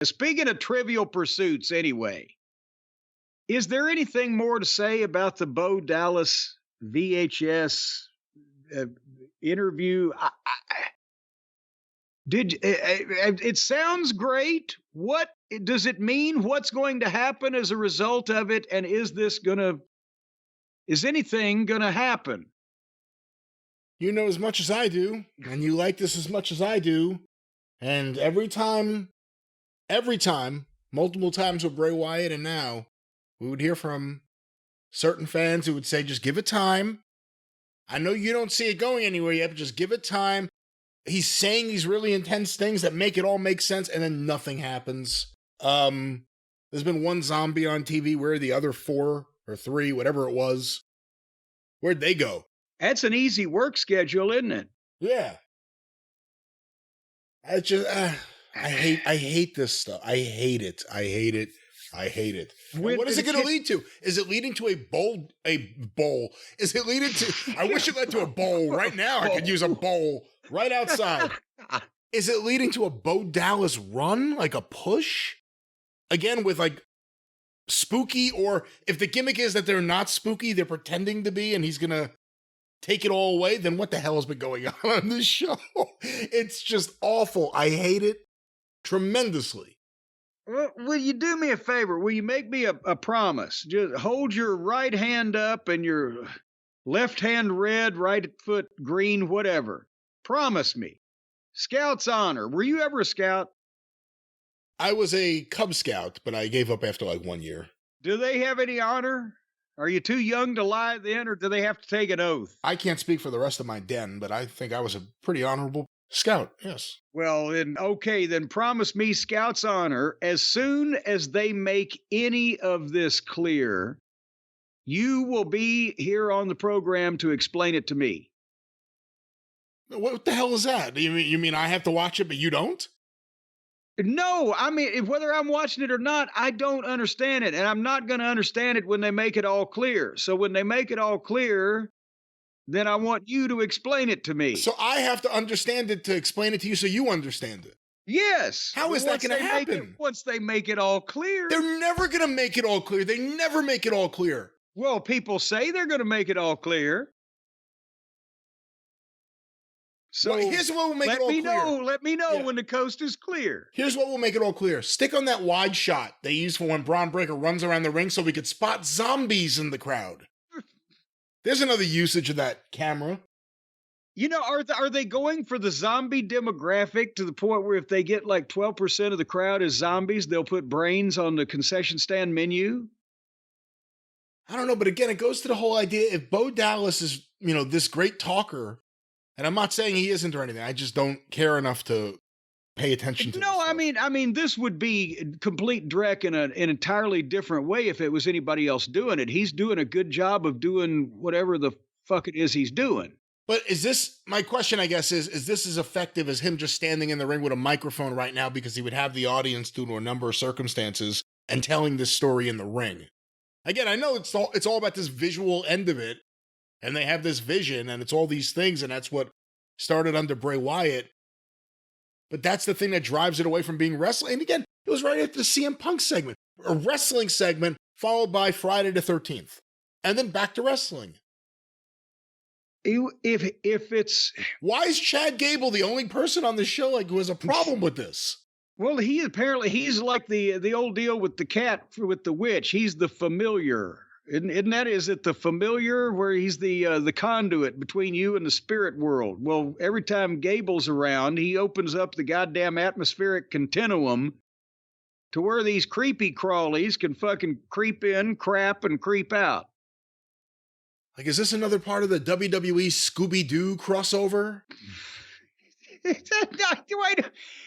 Speaking of Trivial Pursuits, anyway, is there anything more to say about the Bo Dallas VHS uh, interview? It sounds great. What does it mean? What's going to happen as a result of it? And is anything gonna happen? You know as much as I do, and you like this as much as I do. And every time, multiple times with Bray Wyatt and now, we would hear from certain fans who would say, just give it time. I know you don't see it going anywhere yet, but just give it time. He's saying these really intense things that make it all make sense, and then nothing happens. There's been one zombie on TV. Where are the other 4 or 3, whatever it was? Where'd they go? That's an easy work schedule, isn't it? Yeah. I just, I hate this stuff. I hate it. What is it going to lead to? Is it leading to a bowl? Is it leading to, I wish it led to a bowl right now. I could use a bowl right outside. Is it leading to a Bo Dallas run? Like a push? Again, with like spooky, or if the gimmick is that they're not spooky, they're pretending to be, and he's going to take it all away, then what the hell has been going on this show? It's just awful. I hate it tremendously. Well, will you do me a favor? Will you make me a promise? Just hold your right hand up and your left hand red, right foot green, whatever. Promise me. Scout's honor. Were you ever a scout? I was a Cub Scout, but I gave up after like 1 year. Do they have any honor? Are you too young to lie then, or do they have to take an oath? I can't speak for the rest of my den, but I think I was a pretty honorable scout, yes. Well, then, okay, then promise me Scout's honor. As soon as they make any of this clear, you will be here on the program to explain it to me. What the hell is that? You mean I have to watch it, but you don't? No, I mean, whether I'm watching it or not, I don't understand it. And I'm not going to understand it when they make it all clear. So when they make it all clear, then I want you to explain it to me. So I have to understand it to explain it to you so you understand it? Yes. How is that going to happen? Once they make it all clear. They're never going to make it all clear. They never make it all clear. Well, people say they're going to make it all clear. So well, here's what will make it all clear. Let me know when the coast is clear. Here's what will make it all clear. Stick on that wide shot they use for when Braun Breaker runs around the ring so we could spot zombies in the crowd. There's another usage of that camera. You know, are they going for the zombie demographic to the point where if they get like 12% of the crowd as zombies, they'll put brains on the concession stand menu? I don't know, but again, it goes to the whole idea. If Bo Dallas is, this great talker, and I'm not saying he isn't or anything, I just don't care enough to pay attention to this stuff. I mean, this would be complete dreck in an entirely different way if it was anybody else doing it. He's doing a good job of doing whatever the fuck it is he's doing. But my question, I guess, is this as effective as him just standing in the ring with a microphone right now because he would have the audience due to a number of circumstances and telling this story in the ring? Again, I know it's all about this visual end of it, and they have this vision, and it's all these things, and that's what started under Bray Wyatt. But that's the thing that drives it away from being wrestling. And again, it was right after the CM Punk segment, a wrestling segment followed by Friday the 13th, and then back to wrestling. If it's why is Chad Gable the only person on the show who has a problem with this? Well, he's like the old deal with the cat with the witch. He's the familiar. Is it the familiar where he's the conduit between you and the spirit world? Well, every time Gable's around, he opens up the goddamn atmospheric continuum to where these creepy crawlies can fucking creep in, crap, and creep out. Like, is this another part of the WWE Scooby-Doo crossover?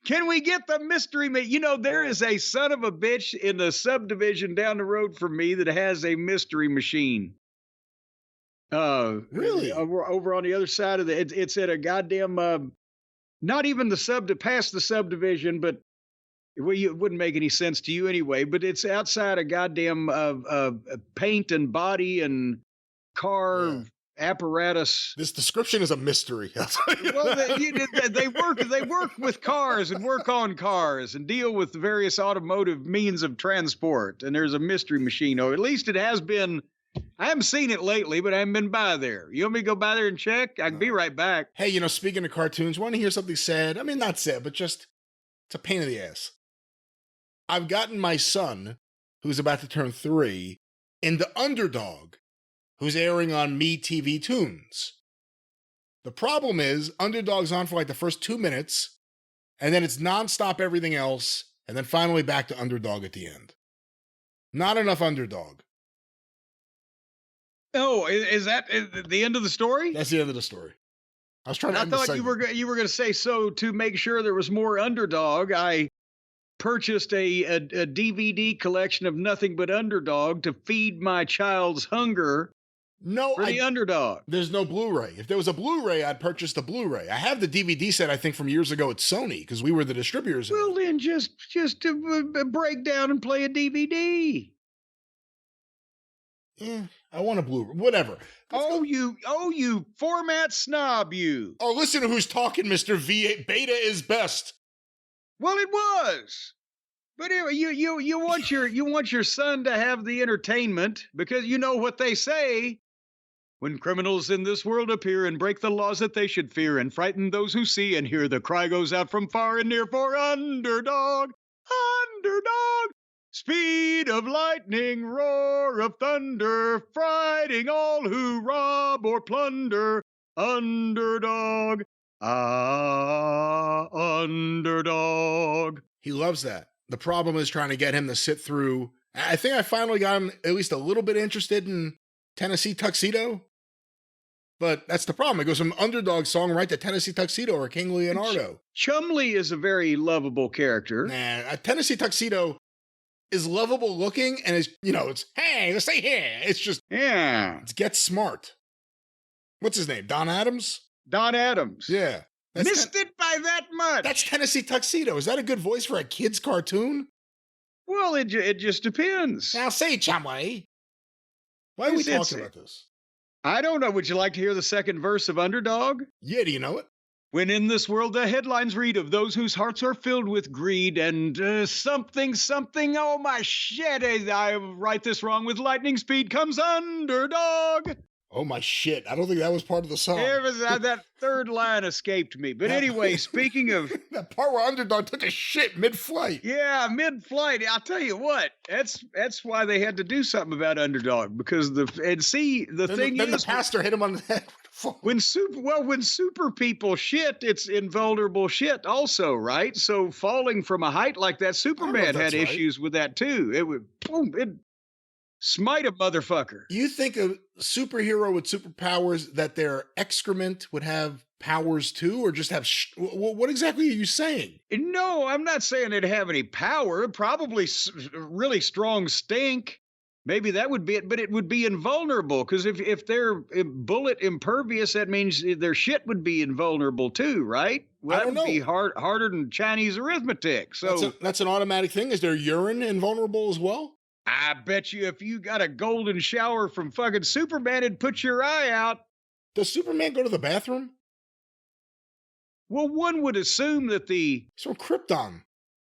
Can we get the mystery? There is a son of a bitch in the subdivision down the road from me that has a mystery machine. Really? Over on the other side of it's at a goddamn, not even past the subdivision, but it wouldn't make any sense to you anyway, but it's outside a goddamn paint and body and car apparatus. This description is a mystery. Well, they work with cars and work on cars and deal with various automotive means of transport. And there's a mystery machine, or at least it has been. I haven't seen it lately, but I haven't been by there. You want me to go by there and check? I can be right back. Hey, speaking of cartoons, want to hear something sad? I mean, not sad, but just, it's a pain in the ass. I've gotten my son, who's about to turn 3, into Underdog, who's airing on Me TV Tunes. The problem is, Underdog's on for like the first 2 minutes, and then it's nonstop everything else, and then finally back to Underdog at the end. Not enough Underdog. Oh, is that the end of the story? That's the end of the story. I was trying to. I thought you were going to say, so to make sure there was more Underdog, I purchased a DVD collection of nothing but Underdog to feed my child's hunger. No, for the Underdog. There's no Blu-ray. If there was a Blu-ray, I'd purchase the Blu-ray. I have the DVD set, I think, from years ago at Sony, because we were the distributors. Well, then just break down and play a DVD. Yeah, I want a Blu-ray. Whatever. You format snob, you. Oh, listen to who's talking, Mr. V8. Beta is best. Well, it was. But anyway, you want your son to have the entertainment, because you know what they say. When criminals in this world appear and break the laws that they should fear and frighten those who see and hear, the cry goes out from far and near for Underdog, Underdog. Speed of lightning, roar of thunder, frighting all who rob or plunder. Underdog, Underdog. He loves that. The problem is trying to get him to sit through. I think I finally got him at least a little bit interested in Tennessee Tuxedo. But that's the problem. It goes from Underdog song right to Tennessee Tuxedo or King Leonardo. Chumley is a very lovable character. Nah, Tennessee Tuxedo is lovable looking, and it's hey, let's stay here. It's just, yeah. It's Get Smart. What's his name? Don Adams? Don Adams. Yeah. Missed it by that much. That's Tennessee Tuxedo. Is that a good voice for a kid's cartoon? Well, it just depends. Now say, Chumley. Why are we talking about this? I don't know. Would you like to hear the second verse of Underdog? Yeah, do you know it? When in this world the headlines read of those whose hearts are filled with greed and something, oh my shit, I write this wrong, with lightning speed comes Underdog. Oh my shit, I don't think that was part of the song. That third line escaped me. But anyway, speaking of... that part where Underdog took a shit mid-flight. Yeah, mid-flight. I'll tell you what, that's why they had to do something about Underdog, because the pastor hit him on the head. When super people shit, it's invulnerable shit also, right? So falling from a height like that, Superman had issues with that too. It would smite a motherfucker. You think a superhero with superpowers, that their excrement would have powers too, or just have what exactly are you saying? No, I'm not saying it'd have any power. Probably really strong stink. Maybe that would be it, but it would be invulnerable, because if they're bullet impervious, that means their shit would be invulnerable too, right? Well, that would be harder than Chinese arithmetic. So that's an automatic thing. Is their urine invulnerable as well? I bet you if you got a golden shower from fucking Superman, it'd put your eye out. Does Superman go to the bathroom? Well, one would assume that he's from Krypton.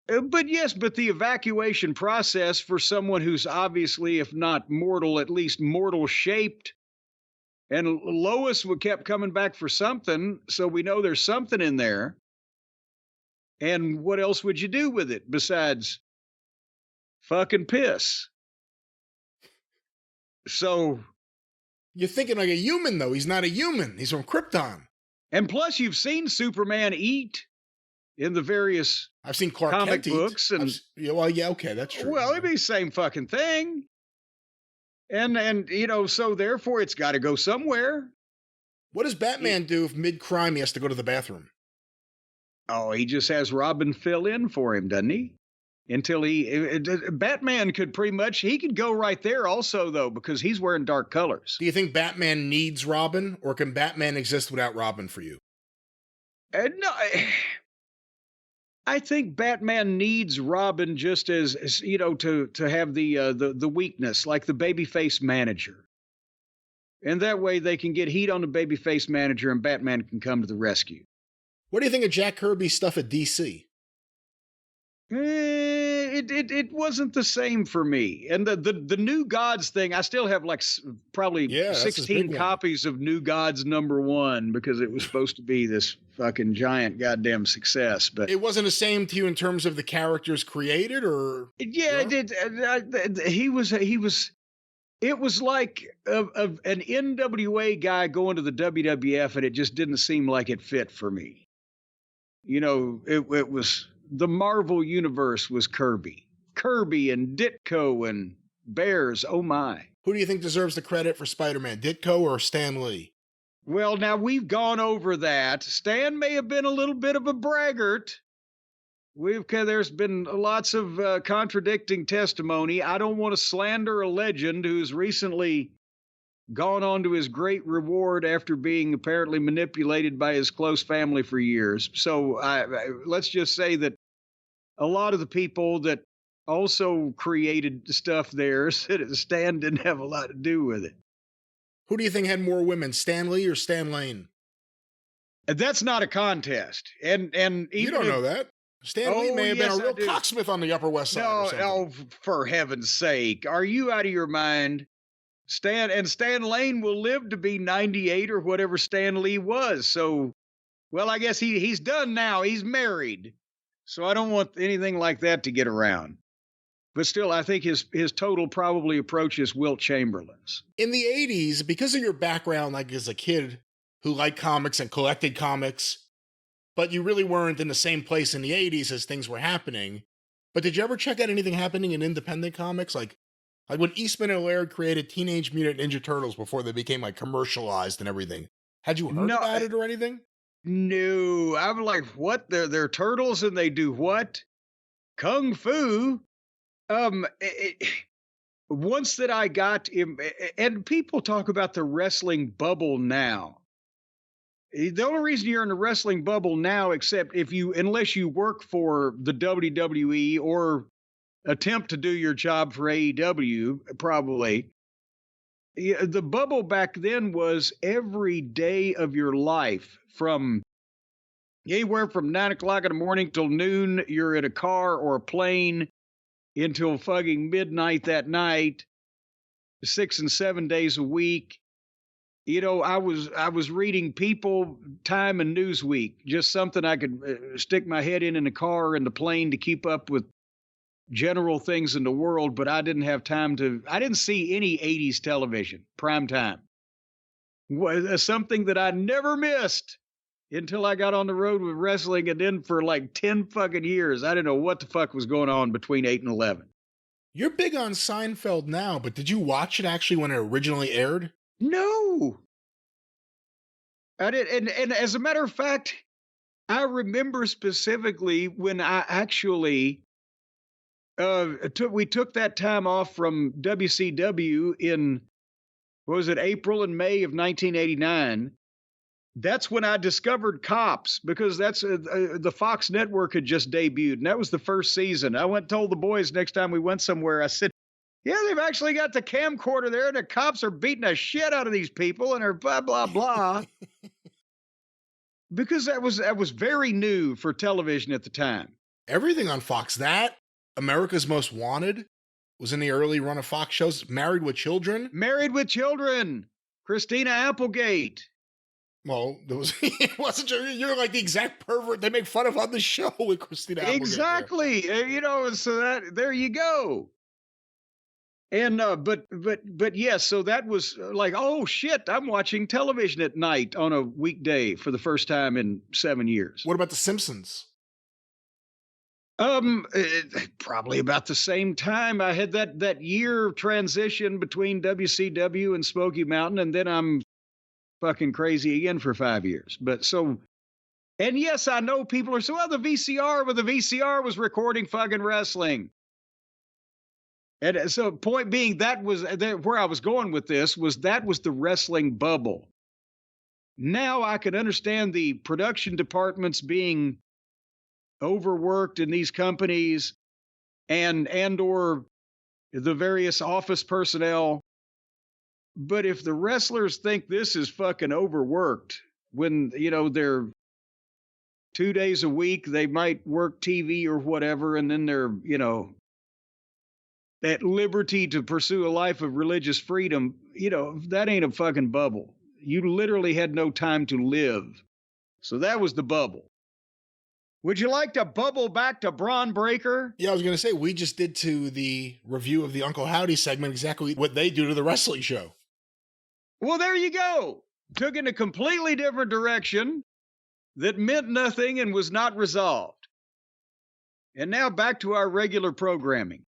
But the evacuation process for someone who's obviously, if not mortal, at least mortal shaped. And Lois kept coming back for something, so we know there's something in there. And what else would you do with it besides fucking piss? So you're thinking like a human, though. He's not a human. He's from Krypton. And plus, you've seen Superman eat in the various I've seen Clark comic Kent books. And okay, that's true. Well, it'd be the same fucking thing. And so therefore it's got to go somewhere. What does Batman do if mid-crime he has to go to the bathroom? Oh, he just has Robin fill in for him, doesn't he? Until Batman could he could go right there also, though, because he's wearing dark colors. Do you think Batman needs Robin, or can Batman exist without Robin for you? No, I think Batman needs Robin just as to have the weakness, like the babyface manager. And that way they can get heat on the babyface manager and Batman can come to the rescue. What do you think of Jack Kirby's stuff at DC? It wasn't the same for me. And the New Gods thing, I still have like probably 16 copies of New Gods #1 because it was supposed to be this fucking giant goddamn success. But it wasn't the same to you in terms of the characters created, or yeah, he was. It was like an NWA guy going to the WWF, and it just didn't seem like it fit for me. You know, it was. The Marvel Universe was Kirby and Ditko and Bears. Oh my. Who do you think deserves the credit for Spider-Man, Ditko or Stan Lee? Well, now we've gone over that. Stan may have been a little bit of a braggart. There's been lots of contradicting testimony. I don't want to slander a legend who's recently gone on to his great reward after being apparently manipulated by his close family for years. So let's just say that a lot of the people that also created stuff there said Stan didn't have a lot to do with it. Who do you think had more women, Stan Lee or Stan Lane? That's not a contest. And even you don't know that. Stan Lee may have been a real cocksmith on the Upper West Side. No, for heaven's sake. Are you out of your mind? Stan Lane will live to be 98 or whatever Stan Lee was. So, well, I guess he's done now. He's married. So I don't want anything like that to get around. But still, I think his total probably approaches Wilt Chamberlain's. In the 80s, because of your background, like as a kid who liked comics and collected comics, but you really weren't in the same place in the 80s as things were happening. But did you ever check out anything happening in independent comics? Like when Eastman and Laird created Teenage Mutant Ninja Turtles before they became like commercialized and everything. Had you heard about it or anything? No, I'm like, what? They're turtles and they do what? Kung Fu? Once that I got him, and people talk about the wrestling bubble now. The only reason you're in the wrestling bubble now, except unless you work for the WWE or attempt to do your job for AEW, probably. The bubble back then was every day of your life, from anywhere from 9 o'clock in the morning till noon, you're in a car or a plane until fucking midnight that night, 6 and 7 days a week. You know, I was reading People, Time, and Newsweek, just something I could stick my head in the car or in the plane to keep up with general things in the world, but I didn't have time I didn't see any 80s television, prime time. Something that I never missed until I got on the road with wrestling, and then for like 10 fucking years, I didn't know what the fuck was going on between 8 and 11. You're big on Seinfeld now, but did you watch it actually when it originally aired? No. I did, and as a matter of fact, I remember specifically when I actually we took that time off from WCW in, what was it, April and May of 1989. That's when I discovered Cops, because that's the Fox network had just debuted, and that was the first season. I went and told the boys next time we went somewhere, I said, yeah, they've actually got the camcorder there, and the cops are beating the shit out of these people, and they're blah, blah, blah. Because that was very new for television at the time. Everything on Fox. That, America's Most Wanted, was in the early run of Fox shows. Married with Children. Christina Applegate. Well, it wasn't. You're like the exact pervert they make fun of on the show with Christina Applegate. Exactly. So there you go. And but yes, so that was like, oh shit, I'm watching television at night on a weekday for the first time in 7 years. What about The Simpsons? Probably about the same time. I had that year transition between WCW and Smoky Mountain, and then I'm fucking crazy again for 5 years. But so, and yes, I know people are saying, well, the VCR was recording fucking wrestling. And so, point being, where I was going with this was the wrestling bubble. Now I can understand the production departments being overworked in these companies, and or the various office personnel But if the wrestlers think this is fucking overworked, when, they're 2 days a week, they might work TV or whatever, and then they're, at liberty to pursue a life of religious freedom, that ain't a fucking bubble. You literally had no time to live. So that was the bubble. Would you like to bubble back to Braun Breaker? Yeah, I was going to say, we just did to the review of the Uncle Howdy segment exactly what they do to the wrestling show. Well, there you go. Took in a completely different direction that meant nothing and was not resolved. And now back to our regular programming.